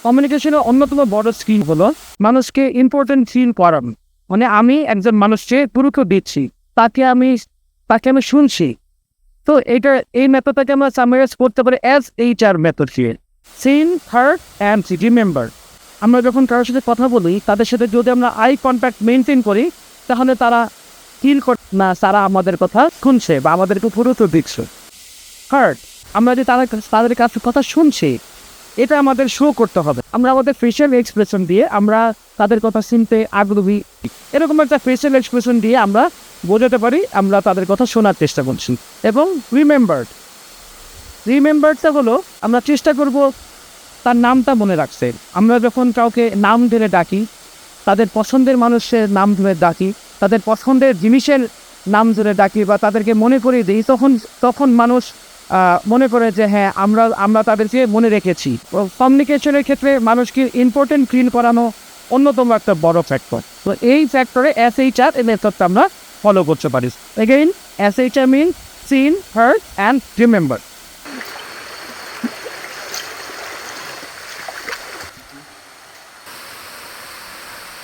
কমিউনিকেশনের অন্যতম বড় স্কিল হলো মানুষকে ইম্পর্টেন্ট ফিল করানো। মানে আমি একজন মানুষকে গুরুত্ব দিচ্ছি, তাকে আমি শুনছি। তো এই মেথডটাকে আমরা সামারাইজ করতে পারি অ্যাজ HR মেথড দিয়ে। Seen, heard and remember. আমরা যখন কারোর সাথে কথা বলি, তাদের সাথে যদি আমরা আই কন্ট্যাক্ট মেনটেন করি, তাহলে তারা ফিল করে না তারা আমাদের কথা শুনছে বা আমাদেরকে গুরুত্ব দিচ্ছে। হার্ট, আমরা যে তাদের কাছে কথা শুনছি, এটা আমাদের শো করতে হবে। আমরা আমাদের ফেশিয়াল এক্সপ্রেশন দিয়ে আমরা তাদের কথা শুনতে আগ্রহী, এরকম একটা ফেশিয়াল এক্সপ্রেশন দিয়ে আমরা বোঝাতে পারি আমরা তাদের কথা শোনার চেষ্টা করছি। এবং রিমেম্বারটা হলো আমরা চেষ্টা করব তার নামটা মনে রাখতে। আমরা যখন কাউকে নাম ধরে ডাকি, তাদের পছন্দের মানুষের নাম ধরে ডাকি, তাদের পছন্দের জিনিসের নাম ধরে ডাকি বা তাদেরকে মনে করিয়ে দিই, তখন মানুষ মনে করে যে হ্যাঁ আমরা তাদেরকে মনে রেখেছি। কমিউনিকেশনের ক্ষেত্রে মানুষকে ইম্পর্টেন্ট ফিল করানো অন্যতম একটা বড় ফ্যাক্টর। তো এই ফ্যাক্টরে SHR এই মেথডটা আমরা ফলো করতে পারি। Again SHR mean seen, heard and remember.